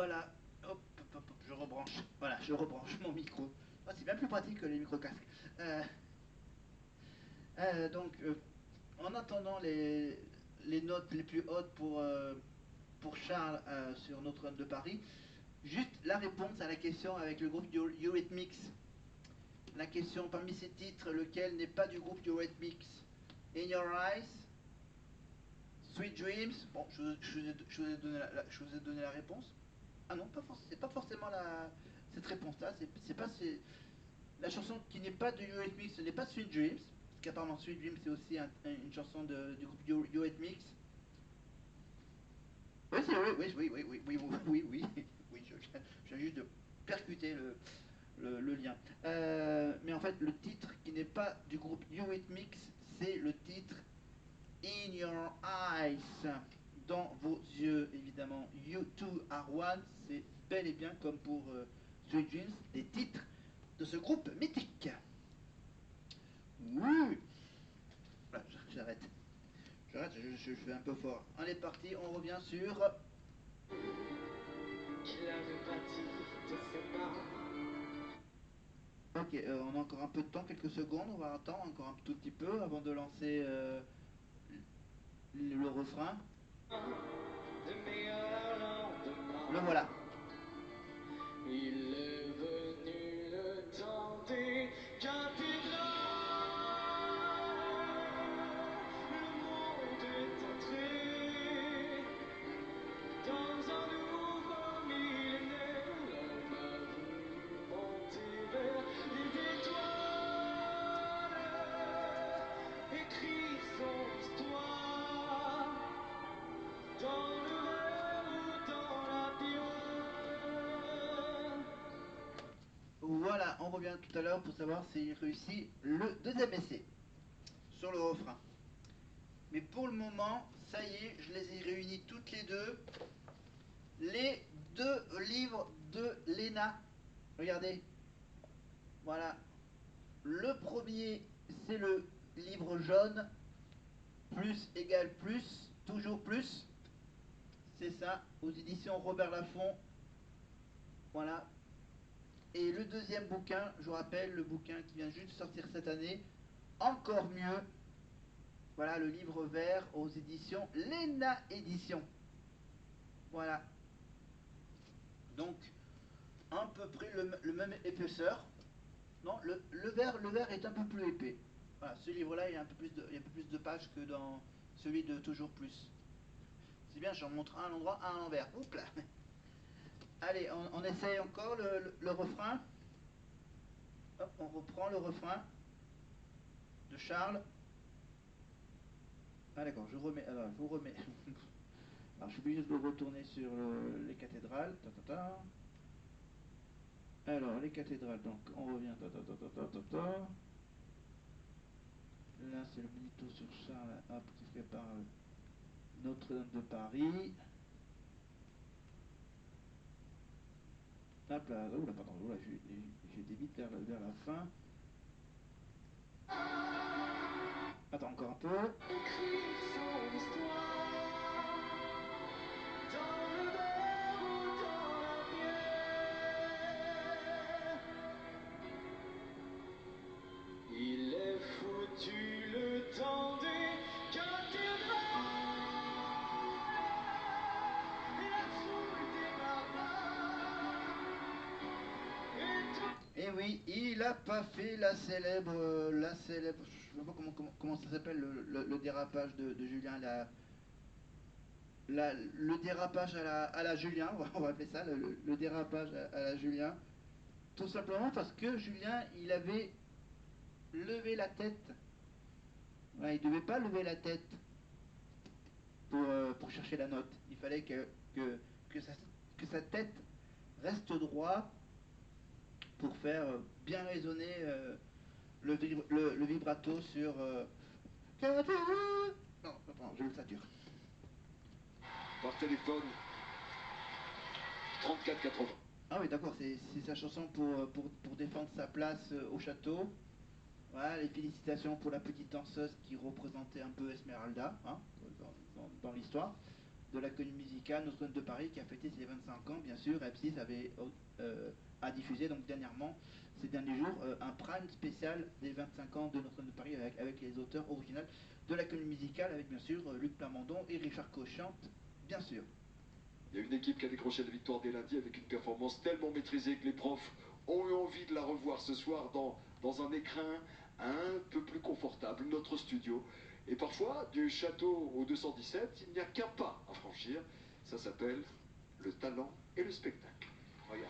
Voilà, hop, hop, hop, je rebranche. Voilà, je rebranche mon micro. Oh, c'est bien plus pratique que les micro-casques. Euh, donc, en attendant les notes les plus hautes pour Charles sur Notre-Dame de Paris, juste la réponse à la question avec le groupe Eurythmics. La question parmi ces titres, lequel n'est pas du groupe Eurythmics? In Your Eyes, Sweet Dreams. Bon, je vous ai donné je vous ai donné la réponse. Ah non, c'est pas forcément cette réponse-là. C'est pas la chanson qui n'est pas de Eurythmics, ce n'est pas Sweet Dreams. Parce qu'apparemment Sweet Dreams c'est aussi une chanson du groupe Eurythmics. Oui, c'est oui, oui, oui, oui, oui, oui, oui, oui, oui, je viens juste de percuter le lien. Mais en fait, le titre qui n'est pas du groupe Eurythmics, c'est le titre In Your Eyes, dans vos yeux, évidemment. You Two Are One, c'est bel et bien comme pour Sweet Dreams, des titres de ce groupe mythique. Oui, voilà, j'arrête. J'arrête, je fais un peu fort. On est parti, on revient sur. Ok, on a encore un peu de temps, quelques secondes, on va attendre encore un tout petit peu avant de lancer le refrain. Le voilà. Il est venu le temps des cathédrales, le monde est entré dans un nouveau millénaire, l'homme a voulu monter vers les étoiles, écrire son histoire dans le verre ou dans la bière. Voilà, on revient tout à l'heure pour savoir s'il réussit le deuxième essai sur le refrain. Mais pour le moment, ça y est, je les ai réunis toutes les deux. Les deux livres de Léna. Regardez. Voilà. Le premier, c'est le livre jaune. Plus égale plus, toujours plus. C'est ça, aux éditions Robert Laffont. Voilà. Et le deuxième bouquin, je vous rappelle, le bouquin qui vient juste de sortir cette année, encore mieux. Voilà, le livre vert aux éditions Léna Édition. Voilà. Donc, à peu près le même épaisseur. Non, le vert est un peu plus épais. Voilà, ce livre-là, il y a un peu plus de pages que dans celui de Toujours Plus. C'est bien, j'en montre un à l'endroit, un à l'envers. Oups là. Allez, on essaye encore le refrain. Hop, on reprend le refrain de Charles. Ah d'accord, je remets. Alors, je vous remets. Alors, je suis obligé de retourner sur les cathédrales. Ta, ta, ta. Alors, les cathédrales, donc, on revient. Ta, ta, ta, ta, ta, ta, ta. Là, c'est le monito sur Charles, hop, qui prépare Notre-Dame de Paris. Hop là, oh là, pardon, oh là, j'ai vite vers la fin. Attends, encore un peu. Écrire son histoire dans le verre ou dans la bière. Il est foutu le temps des cathédrales et la foule des barbares et tout. Et oui, il a pas fait la célèbre, je sais pas comment ça s'appelle, le dérapage de Julien, le dérapage à la Julien, on va appeler ça, le dérapage à la Julien, tout simplement parce que Julien, il avait levé la tête. Ouais, il ne devait pas lever la tête pour chercher la note. Il fallait que, que, sa, que sa tête reste droite pour faire bien résonner le vibrato sur. Non, attends, je le sature. Par téléphone, 34,80. Ah oui, d'accord, c'est sa chanson pour défendre sa place au château. Voilà, les félicitations pour la petite danseuse qui représentait un peu Esmeralda hein, dans l'histoire. de la comédie musicale Notre-Dame de Paris qui a fêté ses 25 ans. Bien sûr, M6 a diffusé donc dernièrement, ces derniers jours, un prime spécial des 25 ans de Notre-Dame de Paris avec les auteurs originaux de la comédie musicale, avec bien sûr Luc Plamondon et Richard Cochante, bien sûr. Il y a une équipe qui a décroché la victoire dès lundi avec une performance tellement maîtrisée que les profs ont eu envie de la revoir ce soir dans un écrin un peu plus confortable, notre studio. Et parfois, du château au 217, il n'y a qu'un pas à franchir. Ça s'appelle le talent et le spectacle. Regarde.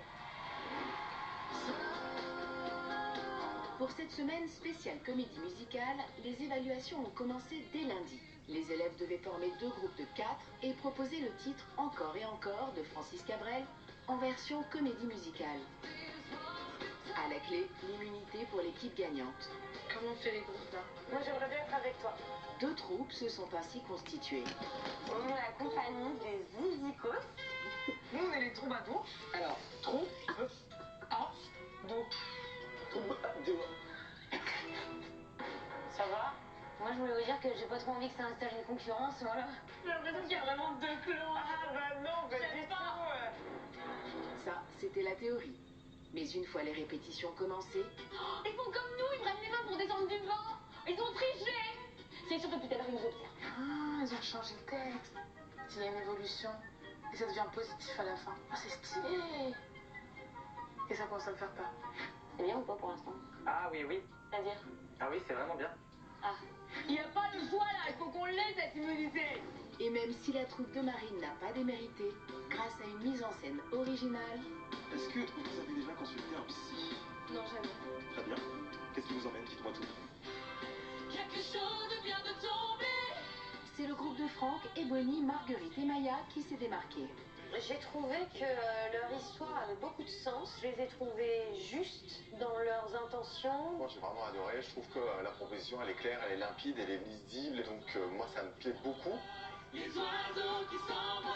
Pour cette semaine spéciale comédie musicale, les évaluations ont commencé dès lundi. Les élèves devaient former 2 groupes de 4 et proposer le titre Encore et encore de Francis Cabrel en version comédie musicale. À la clé, l'immunité pour l'équipe gagnante. Comment on fait les groupes là? Moi j'aimerais bien être avec toi. 2 troupes se sont ainsi constituées. On est la compagnie des Zizikos. Nous on est les troubadours. Alors, troupe, à, do. Ça va? Moi, je voulais vous dire que j'ai pas trop envie que ça installe une concurrence, voilà. J'ai l'impression qu'il y a vraiment 2 clans. Ah bah non, pas du tout. Ça, c'était la théorie. Mais une fois les répétitions commencées... Oh, ils font comme nous, ils prennent les mains pour descendre du vent. Ils ont triché. C'est sûr que tout à l'heure, ils nous observent. Ah, ils ont changé le texte. Il y a une évolution. Et ça devient positif à la fin. Ah, c'est stylé. Et ça commence à me faire peur. C'est bien ou pas pour l'instant? Ah oui, oui. C'est-à-dire? Ah oui, c'est vraiment bien. Ah. Il n'y a pas le choix là, il faut qu'on l'ait cette immunité. Et même si la troupe de Marine n'a pas démérité, grâce à une mise en scène originale... Est-ce que vous avez déjà consulté un psy? Non, jamais. Très bien. Qu'est-ce qui vous emmène? Dites-moi tout. Quelque chose vient de tomber. C'est le groupe de Franck, Ebony, Marguerite et Maya qui s'est démarqué. J'ai trouvé que leur histoire avait beaucoup de sens. Je les ai trouvés justes dans leurs intentions. Moi j'ai vraiment adoré, je trouve que la proposition elle est claire, elle est limpide, elle est lisible, donc moi ça me plaît beaucoup. Les oiseaux qui s'envolent.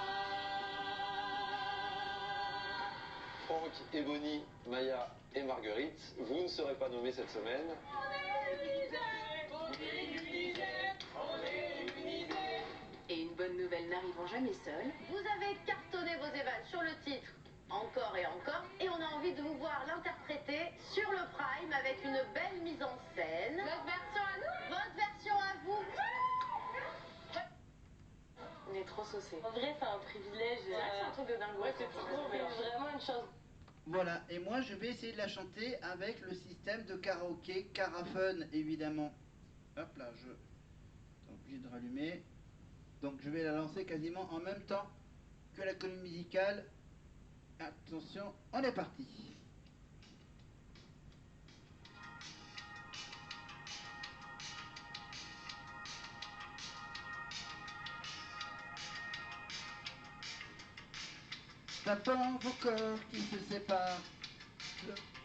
Franck, Ebony, Maya et Marguerite, vous ne serez pas nommés cette semaine. On est immunisés. On est immunisés. On est immunisés. Et une bonne nouvelle n'arrivant jamais seule, Vous avez cartonné vos évals sur le titre Encore et encore, et on a envie de vous voir l'interpréter sur le Prime avec une belle mise en scène. Notre version à nous? Votre version à vous? On est trop saucés. En vrai, c'est un privilège. C'est vrai que c'est un truc de dingue. Ouais, c'est vraiment une chance. Voilà, et moi je vais essayer de la chanter avec le système de karaoké, Carafun évidemment. Hop là, je suis obligé de rallumer. Donc je vais la lancer quasiment en même temps que la colonne musicale. Attention, on est parti. Tapant vos corps qui se séparent.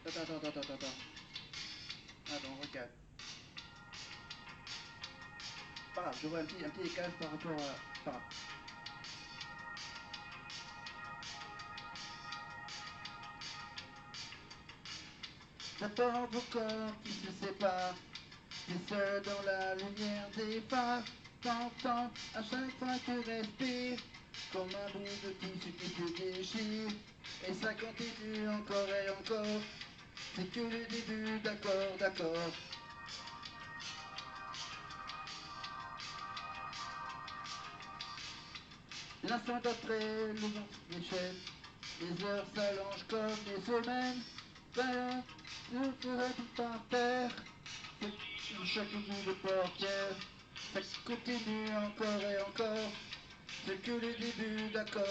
Attends. Attends, regarde. Pas grave, je vois un petit décalage par rapport à... Pas grave. Tapant vos corps qui se séparent. T'es seul dans la lumière des phares. T'entends à chaque fois que tu respires. Comme un bout de tissu qui se déchire. Et ça continue encore et encore. C'est que le début, d'accord. L'instant d'après, le vent déchaîne. Les heures s'allongent comme les semaines. Ben, je ferai tout par terre. Chaque bout de portière. Ça continue encore et encore. C'est que le début, d'accord.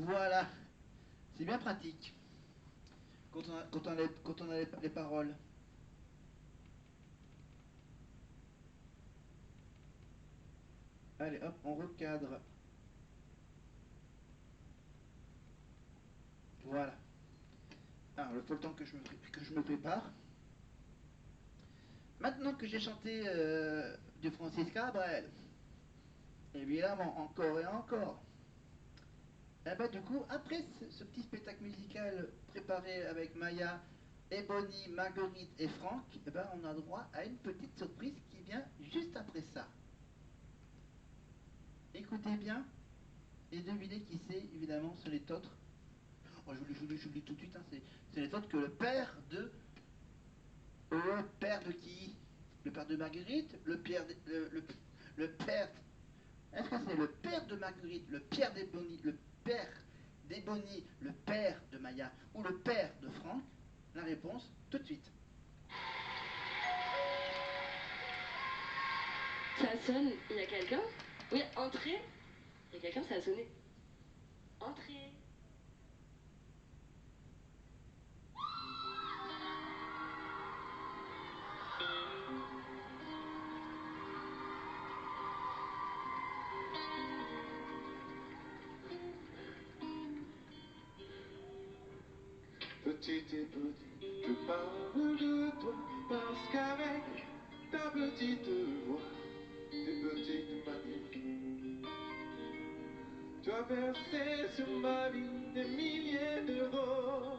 Voilà. C'est bien pratique. Quand on a les paroles. Allez, hop, on recadre. Voilà. Alors, il faut le temps que je me prépare. Maintenant que j'ai chanté du Francis Cabrel, évidemment, encore et encore. Et bah, du coup, après ce petit spectacle musical préparé avec Maya, Ebony, Marguerite et Franck, eh ben, on a droit à une petite surprise qui vient juste après ça. Écoutez bien et devinez qui c'est, évidemment, c'est les Tôtres. Oh, je vous le dis tout de suite, hein, c'est les Tôtres que le père de... Le père de qui? Le père de Marguerite? Le père... Le père... Est-ce que c'est le père de Marguerite, le père d'Ebony, le père d'Ebony, le père de Maya ou le père de Franck? La réponse tout de suite. Ça sonne, il y a quelqu'un? Oui, entrez. Il y a quelqu'un, ça a sonné. Entrez. Petit et petit, je parle de toi parce qu'avec ta petite voix, tes petites manies, tu as versé sur ma vie des milliers de roses.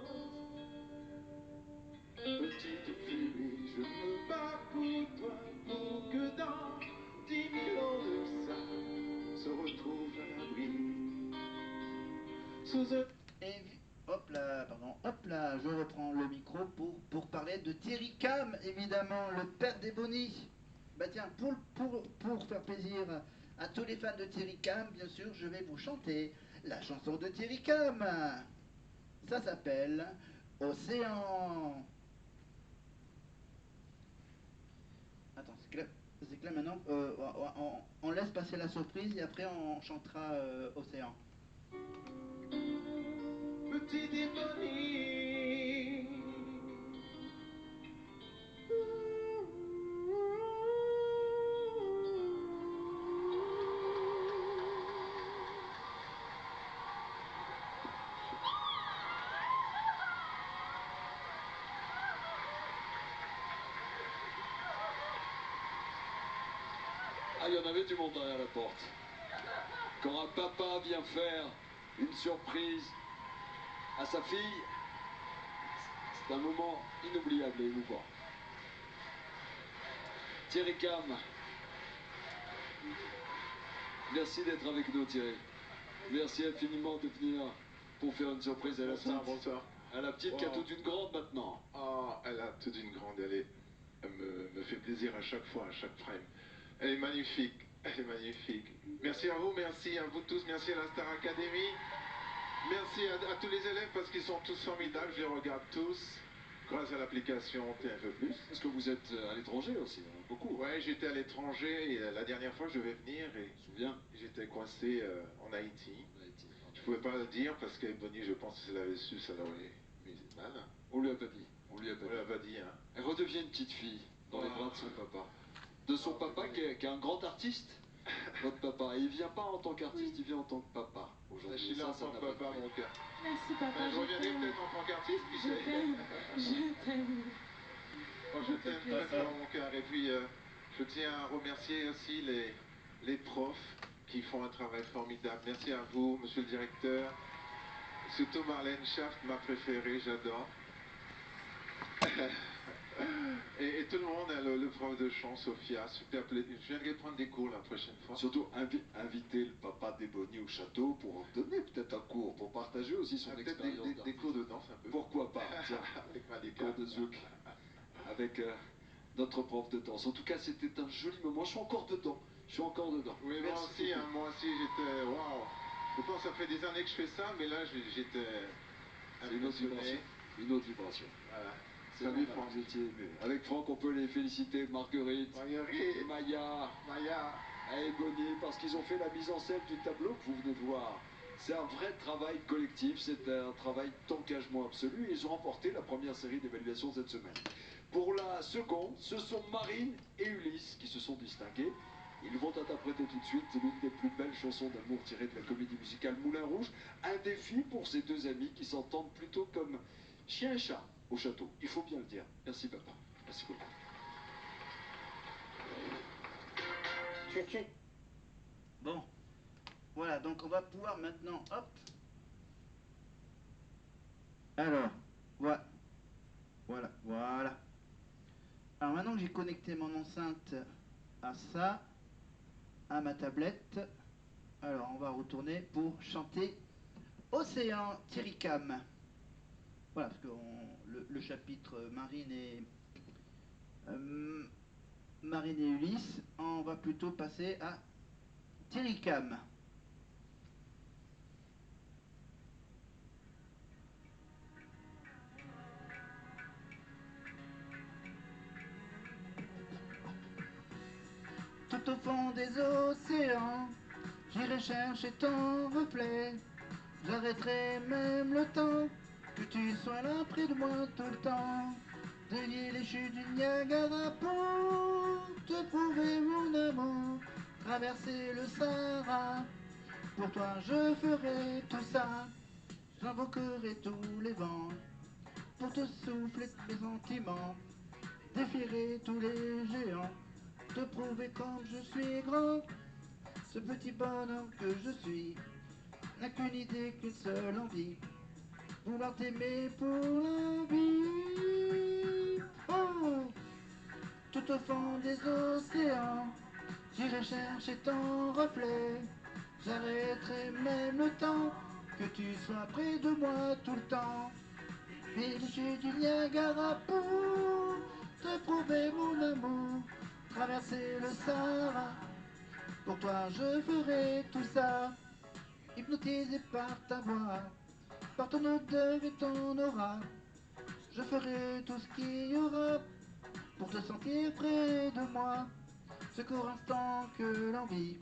Petite furie, je me bats pour toi, pour que dans 10 000 ans de ça, on se retrouve à l'abri sous un... Hop là, pardon, hop là, je reprends le micro pour parler de Thierry Cam, évidemment, le père d'Ebony. Bah tiens, pour faire plaisir à tous les fans de Thierry Cam, bien sûr, je vais vous chanter la chanson de Thierry Cam. Ça s'appelle Océan. Attends, c'est que là maintenant, on laisse passer la surprise et après on chantera Océan. Petit Ebony. Ah, il y en avait du monde derrière la porte. Quand un papa vient faire une surprise à sa fille, c'est un moment inoubliable et émouvant. Thierry Cam, merci d'être avec nous, Thierry. Merci infiniment de venir pour faire une surprise à la petite. Bonsoir. À la petite qui a toute une grande maintenant. Oh, elle a toute une grande, elle me fait plaisir à chaque fois, à chaque frame. Elle est magnifique, elle est magnifique. Merci à vous tous, merci à la Star Academy. Merci à tous les élèves parce qu'ils sont tous formidables, je les regarde tous. Grâce à l'application TF+. Est-ce que vous êtes à l'étranger aussi, hein? Beaucoup. Ouais, j'étais à l'étranger et la dernière fois je devais venir et Je me souviens. j'étais coincé en Haïti. Je pouvais pas le dire parce qu'Ebony, je pense que si elle l'avait su, ça l'aurait mis mal. On lui a pas dit. On lui a pas On dit. l'a pas dit, hein. Elle redevient une petite fille dans les bras de son papa. De son papa qui est un grand artiste. Votre papa. Et il vient pas en tant qu'artiste, il vient en tant que papa. Je Aujourd'hui, suis là en tant n'a que pas papa, de mon cœur. Merci papa, Je reviendrai peut-être en tant qu'artiste, qui je sait. t'aime, je t'aime. Oh, je t'aime très fort, mon cœur. Et puis, je tiens à remercier aussi les profs qui font un travail formidable. Merci à vous, monsieur le directeur. Surtout Marlène Schaft, ma préférée, j'adore. Et tout le monde, hein, le prof de chant, Sophia, super plaisir. Je viendrai prendre des cours la prochaine fois. Surtout inviter le papa d'Ebony au château pour donner peut-être un cours, pour partager aussi son expérience. Des cours de danse un peu. Pourquoi pas, tiens, avec ma des cours de zouk avec notre prof de danse. En tout cas, c'était un joli moment. Je suis encore dedans. Je suis encore dedans. Oui, Merci moi aussi, j'étais... Waouh. Je pense que ça fait des années que je fais ça, mais là, j'étais C'est une autre vibration. impressionné. Une autre vibration. Voilà. C'est Salut, normal, Franck. vous étiez ému. Avec Franck, on peut les féliciter, Marguerite, Marguerite, Maya, Maya. et Ebony, parce qu'ils ont fait la mise en scène du tableau que vous venez de voir. C'est un vrai travail collectif, c'est un travail d'engagement absolu et ils ont remporté la première série d'évaluation cette semaine. Pour la seconde, ce sont Marine et Ulysse qui se sont distingués. Ils vont interpréter tout de suite l'une des plus belles chansons d'amour tirées de la comédie musicale Moulin Rouge. Un défi pour ces deux amis qui s'entendent plutôt comme chien et chat au château. Il faut bien le dire. Merci papa. Merci beaucoup. Bon, voilà, donc on va pouvoir maintenant, hop. Alors, voilà. Alors maintenant que j'ai connecté mon enceinte à ça, à ma tablette, alors on va retourner pour chanter Océan Thierry-Cam. Voilà, parce que le chapitre Marine et Ulysse, on va plutôt passer à Thierry-Cam. Tout au fond des océans, j'irai chercher ton reflet. J'arrêterai même le temps que tu sois là près de moi tout le temps. Délier les chutes du Niagara pour te prouver mon amour. Traverser le Sahara, pour toi je ferai tout ça. J'invoquerai tous les vents pour te souffler mes sentiments. Défierai tous les géants, te prouver comme je suis grand. Ce petit bonhomme que je suis n'a qu'une idée, qu'une seule envie, vouloir t'aimer pour la vie. Oh, tout au fond des océans, j'irai chercher ton reflet. J'arrêterai même le temps que tu sois près de moi tout le temps. Et les chutes du Niagara pour te prouver mon amour. Traverser le Sahara, pour toi je ferai tout ça. Hypnotisé par ta voix, par ton odeur et ton aura, je ferai tout ce qu'il y aura pour te sentir près de moi. Ce court instant que l'envie,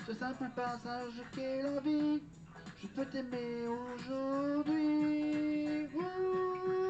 ce simple passage qu'est la vie, je peux t'aimer aujourd'hui.